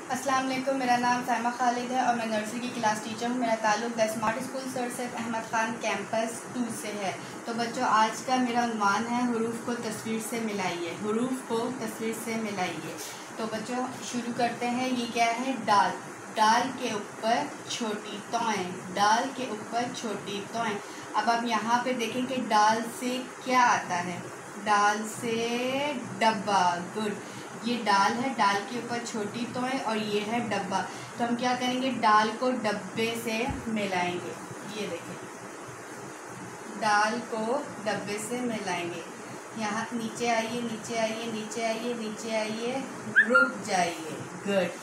अस्सलाम वालेकुम। मेरा नाम साइमा खालिद है और मैं नर्सरी की क्लास टीचर हूँ। मेरा ताल्लुक़ the smart school sir Syed Ahmad Khan campus 2 से है। तो बच्चों, आज का मेरा उन्वान है हुरूफ को तस्वीर से मिलाइए। हुरूफ को तस्वीर से मिलाइए। तो बच्चों शुरू करते हैं। ये क्या है? डाल। डाल के ऊपर छोटी तोएं। डाल के ऊपर छोटी तोएं। अब आप यहाँ पे देखें कि डाल से क्या आता है। डाल से डब्बा। गुड। ये डाल है, डाल के ऊपर छोटी तोएं और ये है डब्बा। तो हम क्या करेंगे? डाल को डब्बे से मिलाएंगे। ये देखिए, डाल को डब्बे से मिलाएंगे। यहाँ नीचे आइए, नीचे आइए, नीचे आइए, नीचे आइए, रुक जाइए। गुड।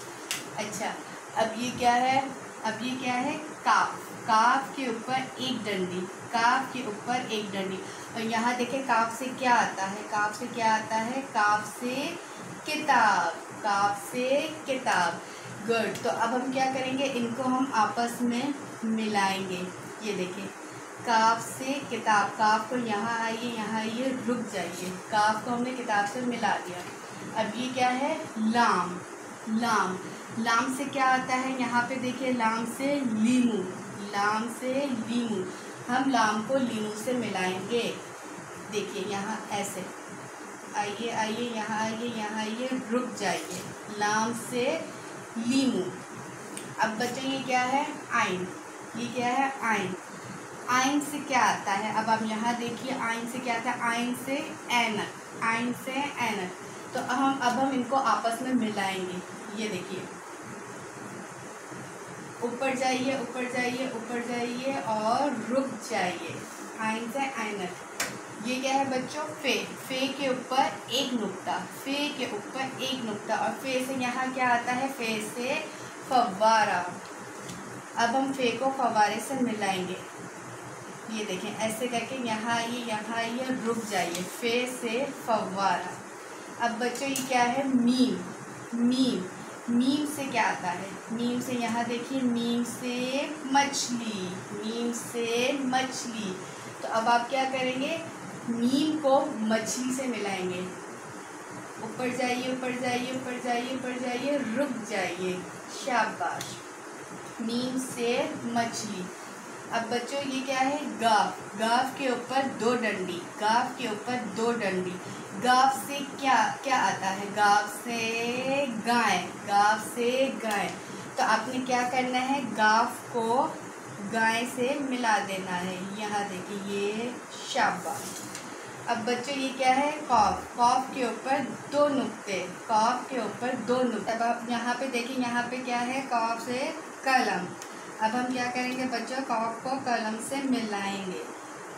अच्छा, अब ये क्या है? अब ये क्या है? काफ। काफ के ऊपर एक डंडी। काफ के ऊपर एक डंडी। और यहाँ देखें, काफ से क्या आता है? काफ से क्या आता है? काफ से किताब। काफ से किताब। गुड। तो अब हम क्या करेंगे? इनको हम आपस में मिलाएंगे। ये देखिए, काफ से किताब। काफ को यहाँ आइए, यहाँ आइए, रुक जाइए। काफ को हमने किताब से मिला दिया। अब ये क्या है? लाम। लाम। लाम से क्या आता है? यहाँ पे देखिए, लाम से लीमू। लाम से लीमू। हम लाम को लीमू से मिलाएंगे। देखिए यहाँ ऐसे आइए, आइए, यहाँ आइए, यहाँ आइए, रुक जाइए। लाम से लीमू। अब बच्चों ये क्या है? आइन। ये क्या है? आइन। आइन से क्या आता है? अब आप यहाँ देखिए, आइन से क्या आता है? आइन से ऐनक। आइन से ऐनक। तो अब हम इनको आपस में मिलाएंगे। ये देखिए, ऊपर जाइए, ऊपर जाइए, ऊपर जाइए और रुक जाइए। आइन से ऐनक। ये क्या है बच्चों? फे। फे के ऊपर एक नुक्ता। फे के ऊपर एक नुक्ता। और फे से यहाँ क्या आता है? फे से फव्वारा। अब हम फे को फव्वारे से मिलाएंगे। ये देखें, ऐसे करके यहाँ आइए, यहाँ आइए, रुक जाइए। फे से फव्वारा। अब बच्चों ये क्या है? मीम। मीम। मीम से क्या आता है? मीम से यहाँ देखिए, मीम से मछली। मीम से मछली। तो अब आप क्या करेंगे? मीम को मछली से मिलाएंगे। ऊपर जाइए, ऊपर जाइए, ऊपर जाइए, ऊपर जाइए, रुक जाइए। शाबाश। मीम से मछली। अब बच्चों ये क्या है? गाफ। गाफ के ऊपर दो डंडी। गाफ के ऊपर दो डंडी। गाफ से क्या क्या आता है? गाफ से गाय। गाफ से गाय। तो आपने क्या करना है? गाफ को गाय से मिला देना है। यहाँ देखिए, ये शाबाश। अब बच्चों ये क्या है? कॉफ। कॉफ के ऊपर दो नुक्ते। कॉफ के ऊपर दो नुक्ते। अब आप यहाँ पे देखिए, यहाँ पे क्या है? कॉफ से कलम। अब हम क्या करेंगे बच्चों? कॉफ को कलम से मिलाएंगे।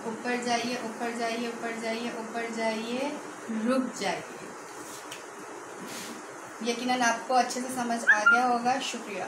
ऊपर जाइए, ऊपर जाइए, ऊपर जाइए, ऊपर जाइए, रुक जाइए। यकीनन आपको अच्छे से समझ आ गया होगा। शुक्रिया।